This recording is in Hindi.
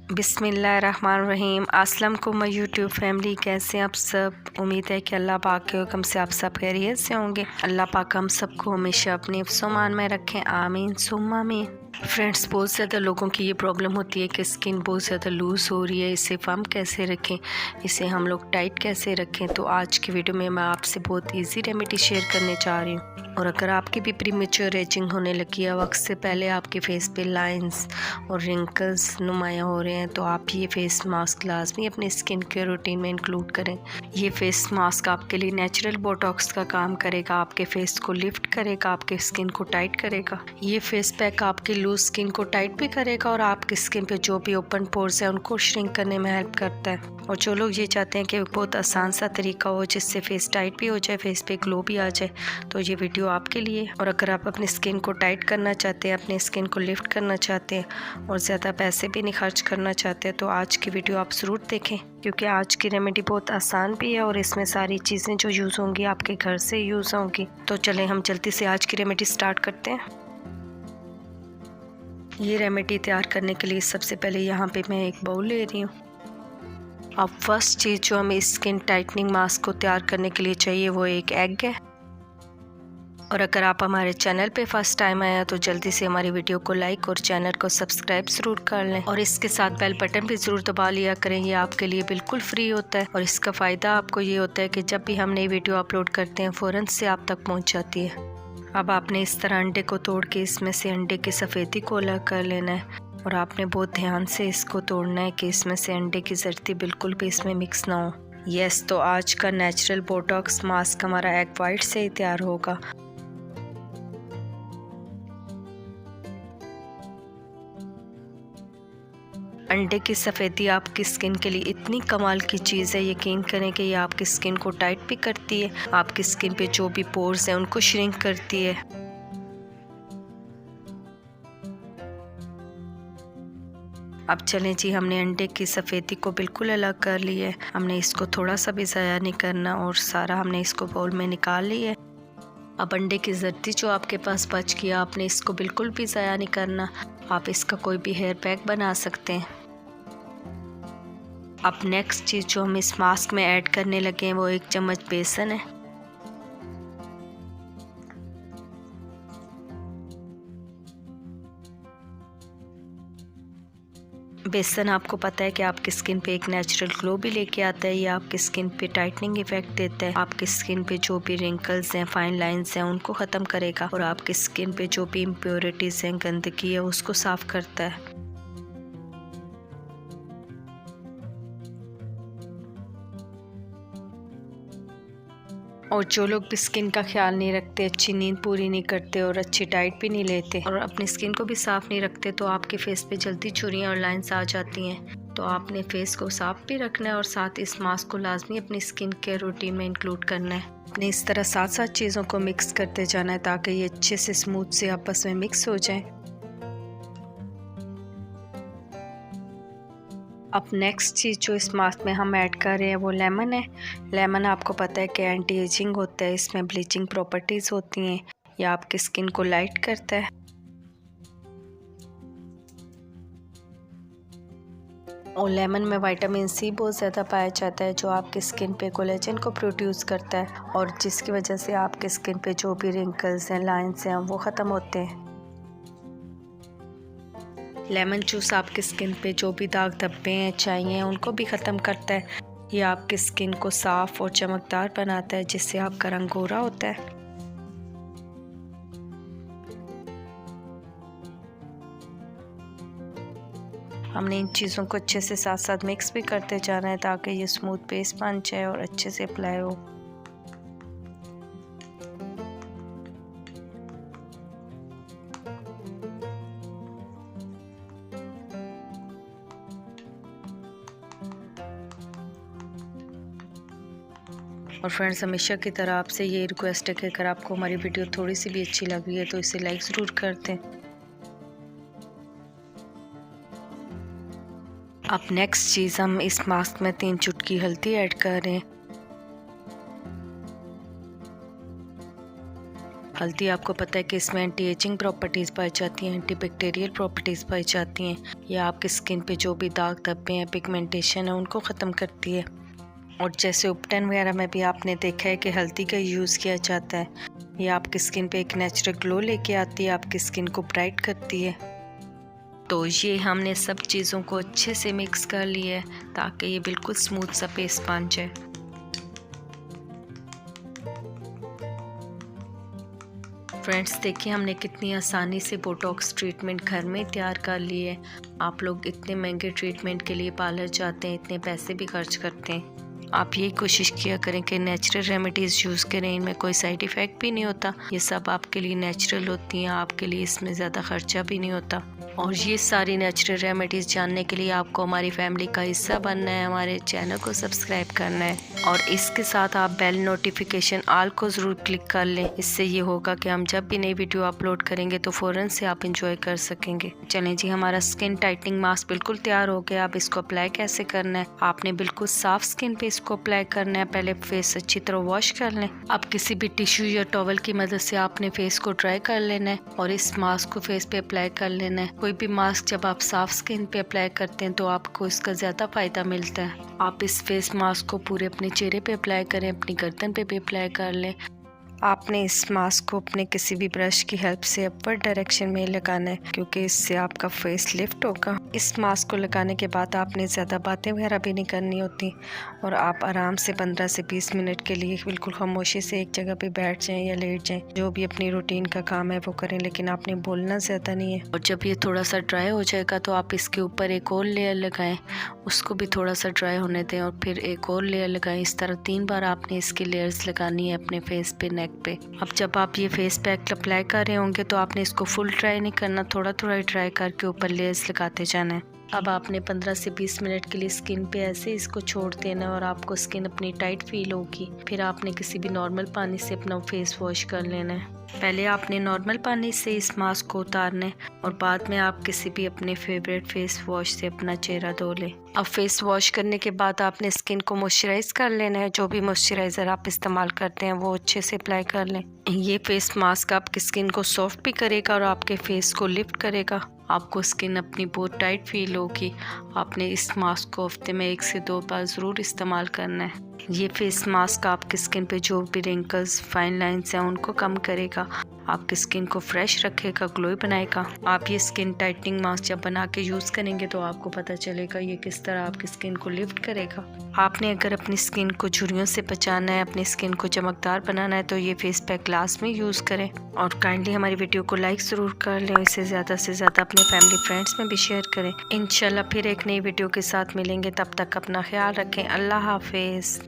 बिस्मिल्लाहिर्रहमानिर्रहीम। अस्सलाम वालेकुम माय यूट्यूब फैमिली, कैसे हैं आप सब। उम्मीद है कि अल्लाह पाक के हुक्म से आप सब खैरियत से होंगे। अल्लाह पाक हम सबको हमेशा अपने हिफ्ज़-ओ-मान में रखें, आमीन सुम्मा आमीन। फ्रेंड्स, बहुत ज़्यादा लोगों की ये प्रॉब्लम होती है कि स्किन बहुत ज़्यादा लूज़ हो रही है। इसे फर्म कैसे रखें, इसे हम लोग टाइट कैसे रखें। तो आज की वीडियो में मैं आपसे बहुत ईजी रेमेडी शेयर करने जा रही हूँ। और अगर आपकी भी प्रीमेच्योर एजिंग होने लगी है, वक्त से पहले आपके फेस पे लाइंस और रिंकल्स नुमाया हो रहे हैं, तो आप ये फेस मास्क लाजमी अपने स्किन केयर रूटीन में इंक्लूड करें। ये फेस मास्क आपके लिए नेचुरल बोटॉक्स का काम करेगा, आपके फेस को लिफ्ट करेगा, आपके स्किन को टाइट करेगा। ये फेस पैक आपकी लूज स्किन को टाइट भी करेगा और आपकी स्किन पे जो भी ओपन पोर्स है उनको श्रिंक करने में हेल्प करता है। और जो लोग ये चाहते हैं कि बहुत आसान सा तरीका हो जिससे फेस टाइट भी हो जाए, फेस पे ग्लो भी आ जाए, तो ये वीडियो आपके लिए। और अगर आप अपनी स्किन को टाइट करना चाहते हैं, अपनी स्किन को लिफ्ट करना चाहते हैं और ज़्यादा पैसे भी नहीं खर्च करना चाहते हैं, तो आज की वीडियो आप ज़रूर देखें, क्योंकि आज की रेमेडी बहुत आसान भी है और इसमें सारी चीज़ें जो यूज़ होंगी आपके घर से यूज़ होंगी। तो चलें हम जल्दी से आज की रेमेडी स्टार्ट करते हैं। ये रेमेडी तैयार करने के लिए सबसे पहले यहाँ पे मैं एक बाउल ले रही हूँ। अब फर्स्ट चीज़ जो हमें स्किन टाइटनिंग मास्क को तैयार करने के लिए चाहिए वो एक एग है। और अगर आप हमारे चैनल पे फर्स्ट टाइम आए हैं तो जल्दी से हमारी वीडियो को लाइक और चैनल को सब्सक्राइब ज़रूर कर लें और इसके साथ बेल बटन भी ज़रूर दबा लिया करें। ये आपके लिए बिल्कुल फ्री होता है और इसका फ़ायदा आपको ये होता है कि जब भी हम नई वीडियो अपलोड करते हैं फ़ौरन से आप तक पहुँच जाती है। अब आपने इस तरह अंडे को तोड़ के इसमें से अंडे की सफ़ेदी को अलग कर लेना है और आपने बहुत ध्यान से इसको तोड़ना है कि इसमें से अंडे की जर्दी बिल्कुल भी इसमें मिक्स ना हो। यस, तो आज का नेचुरल बोटॉक्स मास्क हमारा एग वाइट से ही तैयार होगा। अंडे की सफ़ेदी आपकी स्किन के लिए इतनी कमाल की चीज़ है, यकीन करें कि ये आपकी स्किन को टाइट भी करती है, आपकी स्किन पे जो भी पोर्स हैं उनको श्रिंक करती है। अब चलें जी, हमने अंडे की सफ़ेदी को बिल्कुल अलग कर ली है। हमने इसको थोड़ा सा भी ज़ाया नहीं करना और सारा हमने इसको बाउल में निकाल लिया है। अब अंडे की जर्दी जो आपके पास बच गया, आपने इसको बिल्कुल भी ज़ाया नहीं करना। आप इसका कोई भी हेयर पैक बना सकते हैं। अब नेक्स्ट चीज़ जो हम इस मास्क में ऐड करने लगे हैं वो 1 चम्मच बेसन है। बेसन आपको पता है कि आपकी स्किन पे एक नेचुरल ग्लो भी लेके आता है। ये आपकी स्किन पे टाइटनिंग इफेक्ट देता है, आपकी स्किन पे जो भी रिंकल्स हैं, फाइन लाइंस हैं, उनको ख़त्म करेगा और आपकी स्किन पे जो भी इम्प्योरिटीज़ हैं, गंदगी है, उसको साफ़ करता है। और जो लोग भी स्किन का ख्याल नहीं रखते, अच्छी नींद पूरी नहीं करते और अच्छी डाइट भी नहीं लेते और अपनी स्किन को भी साफ़ नहीं रखते, तो आपके फेस पे जल्दी झुर्रियाँ और लाइंस आ जाती हैं। तो आपने फेस को साफ़ भी रखना है और साथ इस मास्क को लाजमी अपनी स्किन केयर रूटीन में इंक्लूड करना है। अपने इस तरह साथ साथ चीज़ों को मिक्स करते जाना है ताकि ये अच्छे से स्मूथ से आपस में मिक्स हो जाए। अब नेक्स्ट चीज़ जो इस मास्क में हम ऐड कर रहे हैं वो लेमन है। लेमन आपको पता है कि एंटी एजिंग होता है, इसमें ब्लीचिंग प्रॉपर्टीज़ होती हैं, ये आपकी स्किन को लाइट करता है। और लेमन में विटामिन सी बहुत ज़्यादा पाया जाता है जो आपकी स्किन पे कोलेजन को प्रोड्यूस करता है और जिसकी वजह से आपके स्किन पे जो भी रिंकल्स हैं, लाइंस हैं, वो ख़त्म होते हैं। लेमन जूस आपकी स्किन पे जो भी दाग धब्बे हैं, चाहिए हैं, उनको भी ख़त्म करता है। ये आपकी स्किन को साफ़ और चमकदार बनाता है जिससे आपका रंग गोरा होता है। हमने इन चीज़ों को अच्छे से साथ साथ मिक्स भी करते जाना है ताकि ये स्मूथ पेस्ट बन जाए और अच्छे से अप्लाई हो। और फ्रेंड्स, हमेशा की तरह आपसे ये रिक्वेस्ट है कि अगर आपको हमारी वीडियो थोड़ी सी भी अच्छी लगी है तो इसे लाइक ज़रूर कर दें। अब नेक्स्ट चीज़ हम इस मास्क में 3 चुटकी हल्दी ऐड कर रहे हैं। हल्दी आपको पता है कि इसमें एंटी एजिंग प्रॉपर्टीज़ पाई जाती हैं, एंटी बैक्टीरियल प्रॉपर्टीज़ पाई जाती हैं। यह आपकी स्किन पे जो भी दाग धब्बे हैं, पिगमेंटेशन है, उनको ख़त्म करती है। और जैसे उपटन वगैरह में भी आपने देखा है कि हल्दी का यूज़ किया जाता है। यह आपकी स्किन पे एक नेचुरल ग्लो लेके आती है, आपकी स्किन को ब्राइट करती है। तो ये हमने सब चीज़ों को अच्छे से मिक्स कर लिया है ताकि ये बिल्कुल स्मूथ सा पेस्ट बन जाए। फ्रेंड्स देखिए हमने कितनी आसानी से बोटॉक्स ट्रीटमेंट घर में तैयार कर ली है। आप लोग इतने महंगे ट्रीटमेंट के लिए पार्लर जाते हैं, इतने पैसे भी खर्च करते हैं। आप यही कोशिश किया करें कि नेचुरल रेमेडीज़ यूज़ करें, इनमें कोई साइड इफ़ेक्ट भी नहीं होता। ये सब आपके लिए नेचुरल होती हैं, आपके लिए इसमें ज़्यादा खर्चा भी नहीं होता। और ये सारी नेचुरल रेमेडीज़ जानने के लिए आपको हमारी फैमिली का हिस्सा बनना है, हमारे चैनल को सब्सक्राइब करना है और इसके साथ आप बेल नोटिफिकेशन ऑल को ज़रूर क्लिक कर लें। इससे ये होगा कि हम जब भी नई वीडियो अपलोड करेंगे तो फ़ौरन से आप इंजॉय कर सकेंगे। चलें जी, हमारा स्किन टाइटनिंग मास्क बिल्कुल तैयार हो गया। अब इसको अप्लाई कैसे करना है, आपने बिल्कुल साफ स्किन पे इसको अप्लाई करना है। पहले फेस अच्छी तरह वॉश कर लें। अब किसी भी टिश्यू या टॉवल की मदद से आपने फेस को ड्राई कर लेना है और इस मास्क को फेस पे अप्लाई कर लेना है। कोई भी मास्क जब आप साफ स्किन पे अप्लाई करते हैं तो आपको इसका ज़्यादा फ़ायदा मिलता है। आप इस फेस मास्क को पूरे अपने चेहरे पे अप्लाई करें, अपनी गर्दन पे भी अप्लाई कर लें। आपने इस मास्क को अपने किसी भी ब्रश की हेल्प से अपवर्ड डायरेक्शन में लगाना है क्योंकि इससे आपका फेस लिफ्ट होगा। इस मास्क को लगाने के बाद आपने ज़्यादा बातें वगैरह भी नहीं करनी होती और आप आराम से 15 से 20 मिनट के लिए बिल्कुल खामोशी से एक जगह पे बैठ जाएं या लेट जाएं। जो भी अपनी रूटीन का काम है वो करें, लेकिन आपने बोलना ज़्यादा नहीं है। और जब ये थोड़ा सा ड्राई हो जाएगा तो आप इसके ऊपर एक और लेयर लगाएं, उसको भी थोड़ा सा ड्राई होने दें और फिर एक और लेयर लगाएं। इस तरह 3 बार आपने इसकी लेयर्स लगानी है अपने फेस पे, नेक पे। अब जब आप ये फेस पैक अप्लाई कर रहे होंगे तो आपने इसको फुल ड्राई नहीं करना, थोड़ा थोड़ा ड्राई करके ऊपर लेयर्स लगाते जाना है। अब आपने 15 से 20 मिनट के लिए स्किन पे ऐसे इसको छोड़ देना और आपको स्किन अपनी टाइट फील होगी। फिर आपने किसी भी नॉर्मल पानी से अपना फेस वॉश कर लेना है। पहले आपने नॉर्मल पानी से इस मास्क को उतारना है और बाद में आप किसी भी अपने फेवरेट फेस वॉश से अपना चेहरा धो लें। अब फेस वॉश करने के बाद आपने स्किन को मॉइस्चराइज कर लेना है। जो भी मॉइस्चराइज़र आप इस्तेमाल करते हैं वो अच्छे से अप्लाई कर लें। ये फेस मास्क आपकी स्किन को सॉफ्ट भी करेगा और आपके फेस को लिफ्ट करेगा। आपको स्किन अपनी बहुत टाइट फील होगी। आपने इस मास्क को हफ्ते में 1 से 2 बार ज़रूर इस्तेमाल करना है। ये फेस मास्क आपकी स्किन पे जो भी रिंकल्स, फाइन लाइंस हैं उनको कम करेगा, आपकी स्किन को फ्रेश रखेगा, ग्लोई बनाएगा। आप ये स्किन टाइटनिंग मास्क जब बना के यूज़ करेंगे तो आपको पता चलेगा ये किस तरह आपकी स्किन को लिफ्ट करेगा। आपने अगर अपनी स्किन को झुर्रियों से बचाना है, अपनी स्किन को चमकदार बनाना है तो ये फेस पैक ग्लास में यूज़ करें। और काइंडली हमारी वीडियो को लाइक ज़रूर कर लें, इसे ज़्यादा से ज़्यादा अपने फैमिली फ्रेंड्स में भी शेयर करें। इंशाल्लाह फिर एक नई वीडियो के साथ मिलेंगे, तब तक अपना ख्याल रखें। अल्लाह हाफिज़।